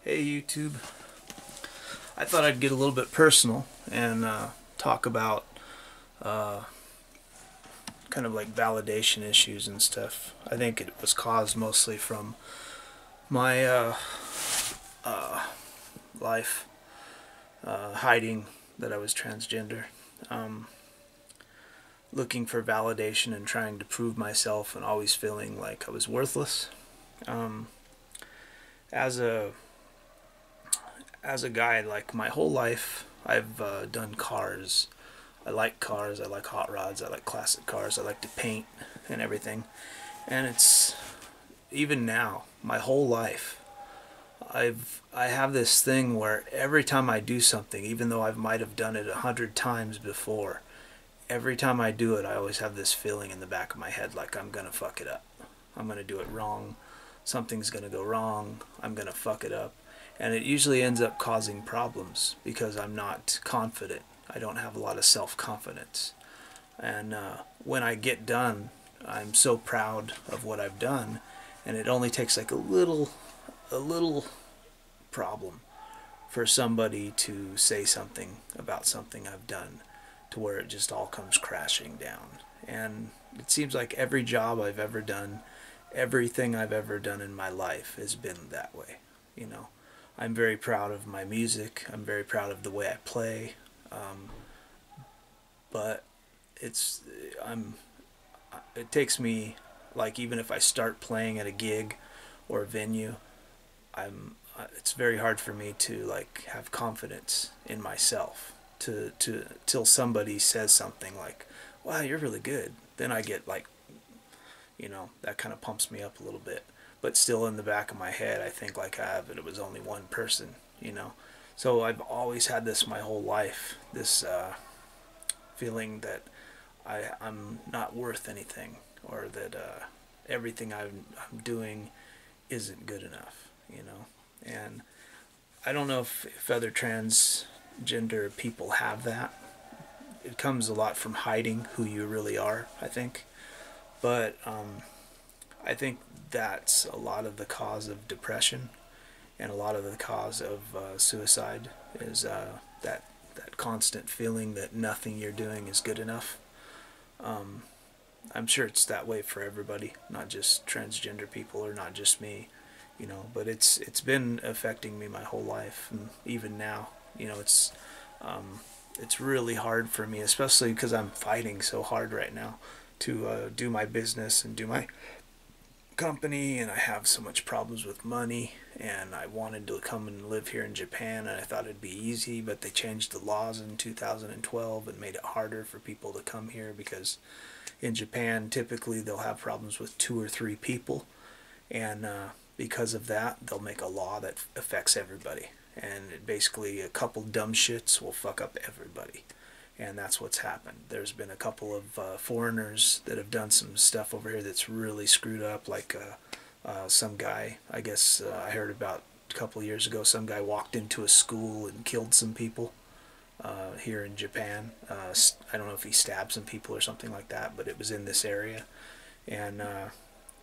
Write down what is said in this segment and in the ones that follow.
Hey YouTube, I thought I'd get a little bit personal and talk about uh, kind of like validation issues and stuff. I think it was caused mostly from my life hiding that I was transgender, um, looking for validation and trying to prove myself and always feeling like I was worthless. Um, as a as a guy, like my whole life, I've done cars. I like cars. I like hot rods. I like classic cars. I like to paint and everything. And it's even now, my whole life, I have this thing where every time I do something, even though I might have done it 100 times before, every time I do it, I always have this feeling in the back of my head like I'm gonna fuck it up. I'm gonna do it wrong. Something's gonna go wrong. I'm gonna fuck it up. And it usually ends up causing problems because I'm not confident. I don't have a lot of self-confidence. And when I get done, I'm so proud of what I've done, and it only takes like a little problem for somebody to say something about something I've done to where it just all comes crashing down. And it seems like every job I've ever done, everything I've ever done in my life has been that way. You know, I'm very proud of my music. I'm very proud of the way I play. Um, but it's I'm it takes me, like, even if I start playing at a gig or a venue, I'm it's very hard for me to like have confidence in myself to till somebody says something like, "Wow, you're really good." Then I get like, that kind of pumps me up a little bit. But still in the back of my head, I think like, but it was only one person. So I've always had this my whole life, this feeling that I'm not worth anything, or that everything I'm doing isn't good enough. And I don't know if other transgender people have that. It comes a lot from hiding who you really are, I think. But I think that's a lot of the cause of depression, and a lot of the cause of suicide is that constant feeling that nothing you're doing is good enough. Um, I'm sure it's that way for everybody, not just transgender people or not just me. But it's been affecting me my whole life, and even now, it's really hard for me, especially because I'm fighting so hard right now to do my business and do my company, and I have so much problems with money, and I wanted to come and live here in Japan, and I thought it'd be easy, but they changed the laws in 2012 and made it harder for people to come here because in Japan typically they'll have problems with 2 or 3 people, and because of that they'll make a law that affects everybody, and basically a couple dumb shits will fuck up everybody. And that's what's happened. There's been a couple of foreigners that have done some stuff over here that's really screwed up, like some guy, I guess I heard about a couple of years ago, some guy walked into a school and killed some people here in Japan. I don't know if he stabbed some people or something like that, but it was in this area. And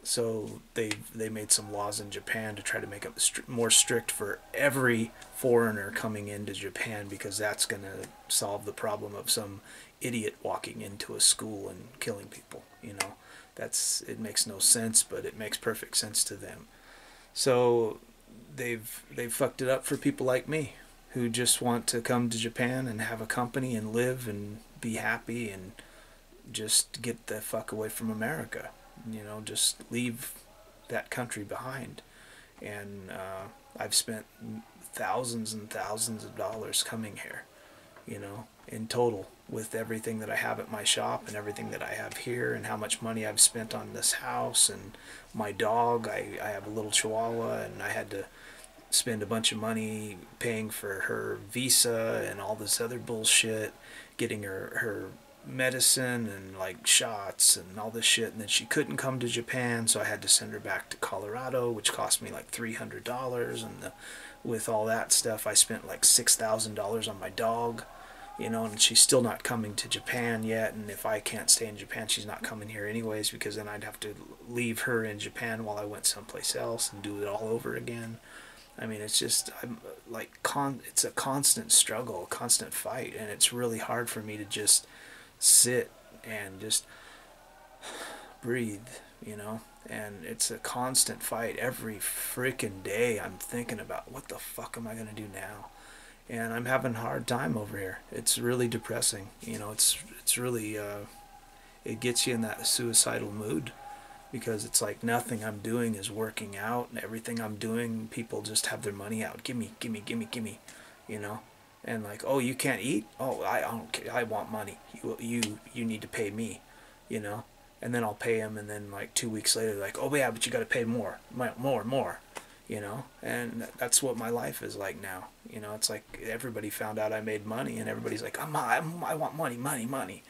so they made some laws in Japan to try to make it more strict for every foreigner coming into Japan, because that's going to solve the problem of some idiot walking into a school and killing people. It makes no sense, but it makes perfect sense to them. So they've fucked it up for people like me who just want to come to Japan and have a company and live and be happy and just get the fuck away from America. Just leave that country behind. And I've spent thousands and thousands of dollars coming here, in total, with everything that I have at my shop and everything that I have here, and how much money I've spent on this house and my dog. I have a little chihuahua, and I had to spend a bunch of money paying for her visa and all this other bullshit, getting her medicine and like shots and all this shit, and then she couldn't come to Japan, so I had to send her back to Colorado, which cost me like $300. And with all that stuff, I spent like $6,000 on my dog, and she's still not coming to Japan yet. And if I can't stay in Japan, she's not coming here anyways, because then I'd have to leave her in Japan while I went someplace else and do it all over again. I mean, it's just, I'm like, it's a constant struggle, a constant fight, and it's really hard for me to just sit and just breathe, you know? And it's a constant fight every freaking day. I'm thinking about what the fuck am I going to do now? And I'm having a hard time over here. It's really depressing. You know, it's really it gets you in that suicidal mood because it's like nothing I'm doing is working out, and everything I'm doing, people just have their money out. Gimme, gimme, gimme, gimme, you know. And like, oh, you can't eat? Oh, I don't care. I want money. You need to pay me, you know. And then I'll pay him, and then like 2 weeks later, like, oh yeah, but you got to pay more, more, you know. And that's what my life is like now. You know, it's like everybody found out I made money, and everybody's like, I want money, money, money,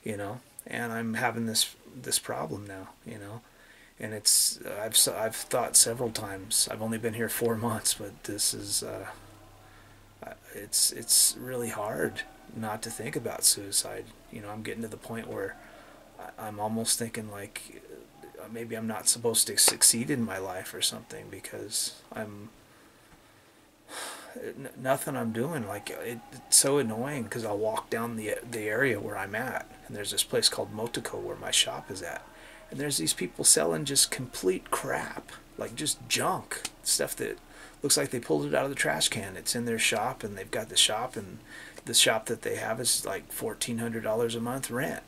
you know. And I'm having this problem now, you know. And it's I've thought several times. I've only been here 4 months, but this is it's really hard not to think about suicide. You know, I'm getting to the point where I'm almost thinking like maybe I'm not supposed to succeed in my life or something because nothing I'm doing, like it's so annoying because I'll walk down the area where I'm at, and there's this place called Motoko where my shop is at, and there's these people selling just complete crap, like just junk stuff that looks like they pulled it out of the trash can. It's in their shop, and they've got the shop, and the shop that they have is like $1,400 a month rent,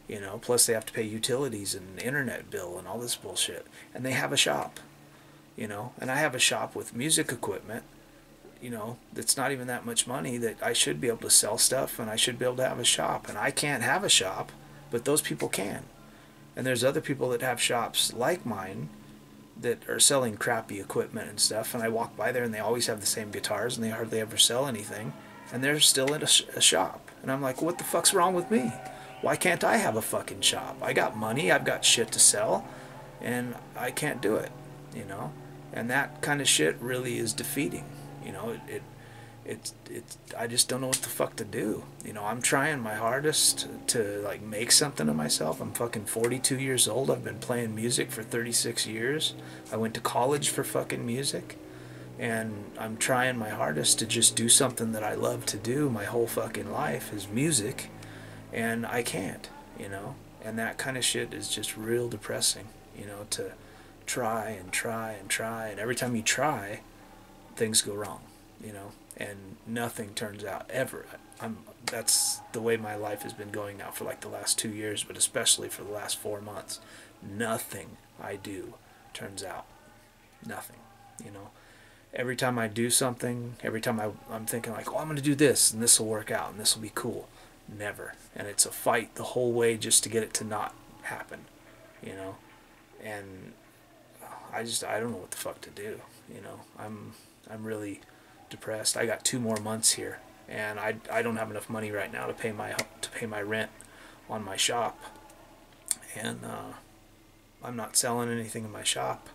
you know, plus they have to pay utilities and internet bill and all this bullshit, and they have a shop, you know. And I have a shop with music equipment, you know, that's not even that much money, that I should be able to sell stuff, and I should be able to have a shop, and I can't have a shop, but those people can. And there's other people that have shops like mine that are selling crappy equipment and stuff, and I walk by there and they always have the same guitars and they hardly ever sell anything, and they're still in a shop. And I'm like, what the fuck's wrong with me? Why can't I have a fucking shop? I got money, I've got shit to sell, and I can't do it, you know? And that kind of shit really is defeating, you know. I just don't know what the fuck to do. You know, I'm trying my hardest to like make something of myself. I'm fucking 42 years old. I've been playing music for 36 years. I went to college for fucking music. And I'm trying my hardest to just do something that I love to do my whole fucking life is music. And I can't, you know. And that kind of shit is just real depressing, you know, to try and try and try. And every time you try, things go wrong, you know, and nothing turns out ever. That's the way my life has been going now for like the last 2 years, but especially for the last 4 months. Nothing I do turns out. Nothing, you know. Every time I do something, every time I'm thinking like, oh, I'm going to do this and this will work out and this will be cool. Never. And it's a fight the whole way just to get it to not happen, you know. And I don't know what the fuck to do, you know. I'm really depressed. I got 2 more months here, and I don't have enough money right now to pay my rent on my shop, and I'm not selling anything in my shop.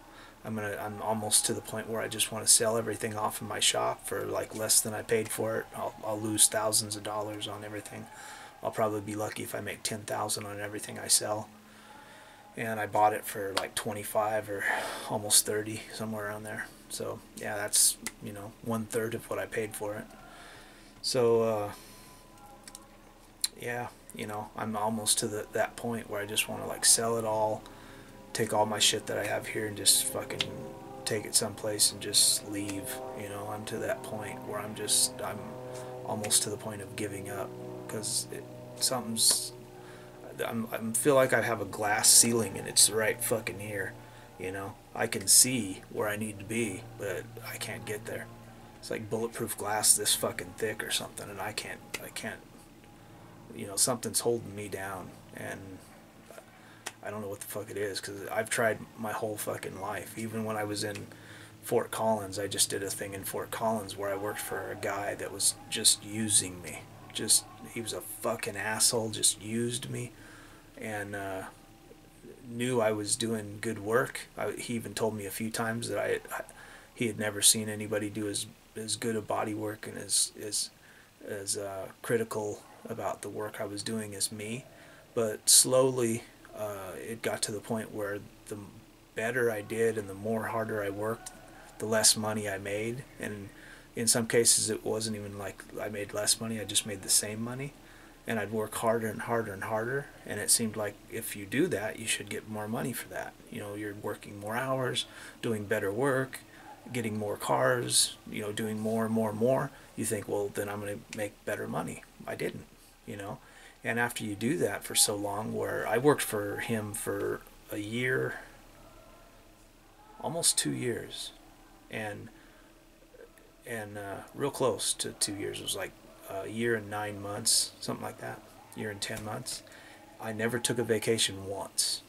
I'm almost to the point where I just want to sell everything off in my shop for like less than I paid for it. I'll lose thousands of dollars on everything. I'll probably be lucky if I make 10,000 on everything I sell. And I bought it for like 25 or almost 30, somewhere around there. So yeah, that's, you know, 1/3 of what I paid for it. So yeah, you know, I'm almost to that point where I just want to like sell it all, take all my shit that I have here and just fucking take it someplace and just leave. You know, I'm to that point where I'm almost to the point of giving up because something's. I feel like I have a glass ceiling and it's right fucking here, you know. I can see where I need to be, but I can't get there. It's like bulletproof glass this fucking thick or something, and I can't, you know, something's holding me down, and I don't know what the fuck it is, because I've tried my whole fucking life. Even when I was in Fort Collins, I just did a thing in Fort Collins where I worked for a guy that was just using me. He was a fucking asshole, just used me, and knew I was doing good work. He even told me a few times that he had never seen anybody do as good a body work and as critical about the work I was doing as me. But slowly, it got to the point where the better I did and the more harder I worked, the less money I made. And in some cases it wasn't even like I made less money, I just made the same money. And I'd work harder and harder and harder, and it seemed like if you do that, you should get more money for that. You know, you're working more hours, doing better work, getting more cars, you know, doing more and more and more. You think, well, then I'm going to make better money. I didn't, you know. And after you do that for so long, where I worked for him for a year, almost 2 years, and real close to 2 years. It was like a year and 9 months, something like that, year and 10 months. I never took a vacation once.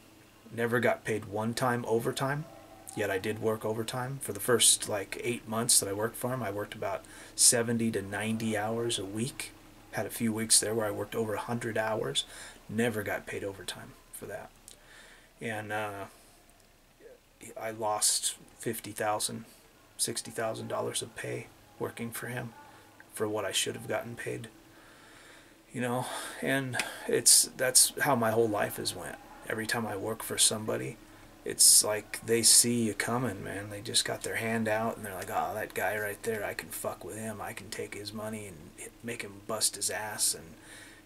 Never got paid one time overtime, yet I did work overtime. For the first like 8 months that I worked for him, I worked about 70 to 90 hours a week. Had a few weeks there where I worked over 100 hours. Never got paid overtime for that. And I lost $50,000, $60,000 of pay working for him for what I should have gotten paid, you know. And that's how my whole life has went. Every time I work for somebody, it's like they see you coming, man. They just got their hand out and they're like, oh, that guy right there, I can fuck with him. I can take his money and make him bust his ass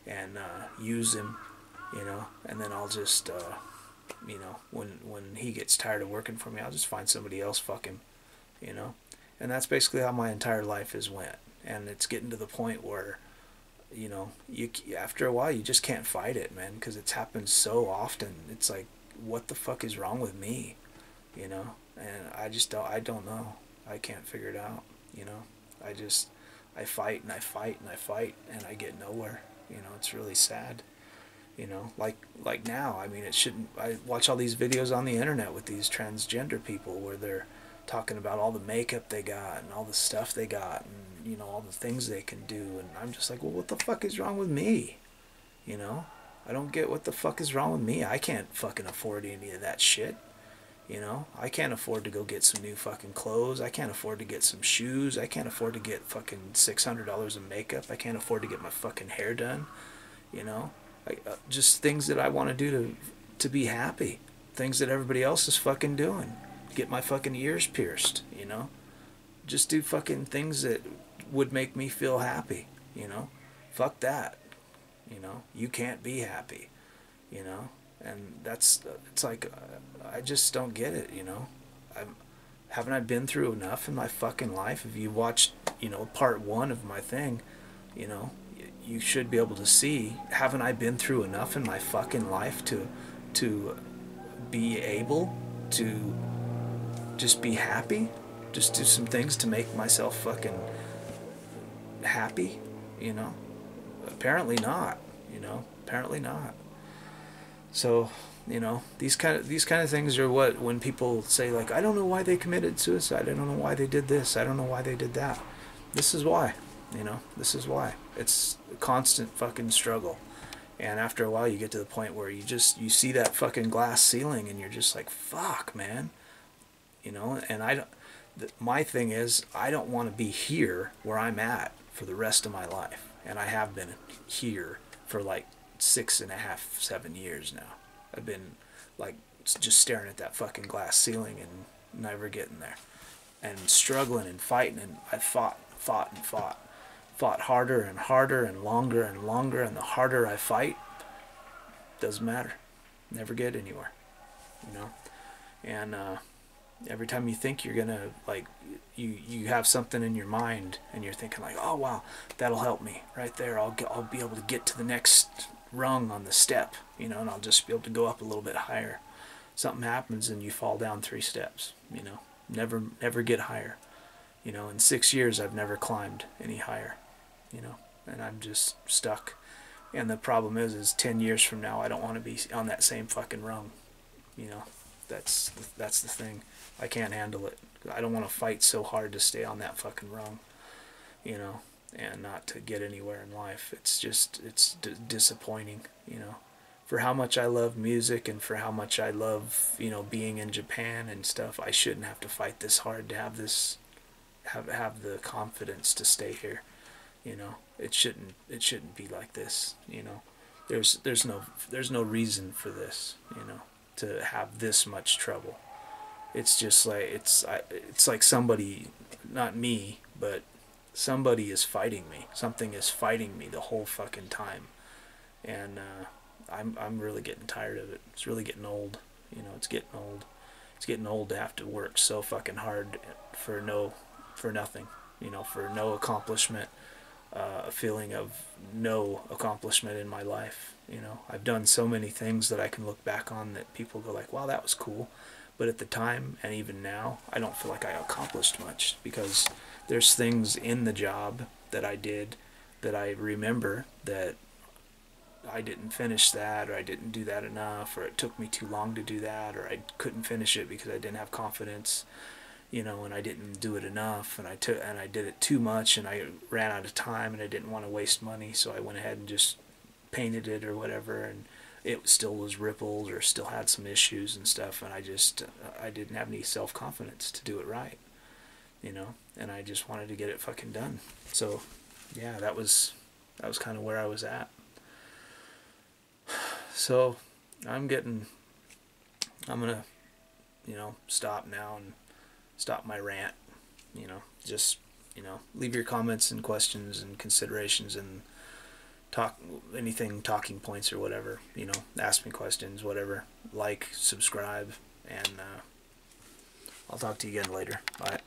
and use him, you know. And then I'll just you know, when he gets tired of working for me, I'll just find somebody else, fuck him, you know. And that's basically how my entire life has went. And it's getting to the point where, you know, after a while you just can't fight it, man, because it's happened so often. It's like, what the fuck is wrong with me, you know? And I don't know. I can't figure it out, you know. I fight and I fight and I fight and I get nowhere, you know. It's really sad, you know. Like now, I mean, it shouldn't. I watch all these videos on the internet with these transgender people where they're talking about all the makeup they got and all the stuff they got and, you know, all the things they can do. And I'm just like, well, what the fuck is wrong with me? You know? I don't get what the fuck is wrong with me. I can't fucking afford any of that shit. You know? I can't afford to go get some new fucking clothes. I can't afford to get some shoes. I can't afford to get fucking $600 of makeup. I can't afford to get my fucking hair done. You know? Just things that I want to do to be happy. Things that everybody else is fucking doing. Get my fucking ears pierced, you know? Just do fucking things that would make me feel happy, you know? Fuck that, you know? You can't be happy, you know? And it's like, I just don't get it, you know? Haven't I been through enough in my fucking life? If you watched, you know, part 1 of my thing, you know, you should be able to see, haven't I been through enough in my fucking life to be able to just be happy? Just do some things to make myself fucking happy, you know? Apparently not, you know? Apparently not. So, you know, these kind of things are what, when people say like, I don't know why they committed suicide, I don't know why they did this, I don't know why they did that. This is why, you know? This is why. It's a constant fucking struggle. And after a while you get to the point where you see that fucking glass ceiling and you're just like, fuck, man. You know, and my thing is, I don't want to be here where I'm at for the rest of my life. And I have been here for like 6.5, 7 years now. I've been like just staring at that fucking glass ceiling and never getting there. And struggling and fighting, and I fought and fought. Fought harder and harder and longer, and the harder I fight, doesn't matter. Never get anywhere, you know. And every time you think you're gonna, like, you have something in your mind and you're thinking like, oh wow, that'll help me right there. I'll be able to get to the next rung on the step, you know, and I'll just be able to go up a little bit higher. Something happens and you fall down 3 steps, you know. Never get higher. You know, in 6 years I've never climbed any higher, you know, and I'm just stuck. And the problem is 10 years from now I don't want to be on that same fucking rung, you know. That's the thing. I can't handle it. I don't want to fight so hard to stay on that fucking rung, you know, and not to get anywhere in life. It's just, disappointing, you know. For how much I love music and for how much I love, you know, being in Japan and stuff, I shouldn't have to fight this hard to have the confidence to stay here, you know. It shouldn't be like this, you know. There's no reason for this, you know, to have this much trouble. it's just like it's like somebody, not me, but somebody is fighting me. Something is fighting me the whole fucking time, and I'm really getting tired of it. It's really getting old. You know, it's getting old. It's getting old to have to work so fucking hard for nothing. You know, for no accomplishment. A feeling of no accomplishment in my life. You know, I've done so many things that I can look back on that people go like, wow, that was cool. But at the time, and even now, I don't feel like I accomplished much, because there's things in the job that I did that I remember that I didn't finish that, or I didn't do that enough, or it took me too long to do that, or I couldn't finish it because I didn't have confidence, you know, and I didn't do it enough, and I did it too much, and I ran out of time, and I didn't want to waste money, so I went ahead and just painted it or whatever, and it still was rippled or still had some issues and stuff, and I didn't have any self-confidence to do it right, you know, and I just wanted to get it fucking done. So yeah, that was kind of where I was at. So I'm gonna, you know, stop now and stop my rant. You know, just, you know, leave your comments and questions and considerations, and talking points or whatever. You know, ask me questions, whatever. Like, subscribe, and I'll talk to you again later. Bye.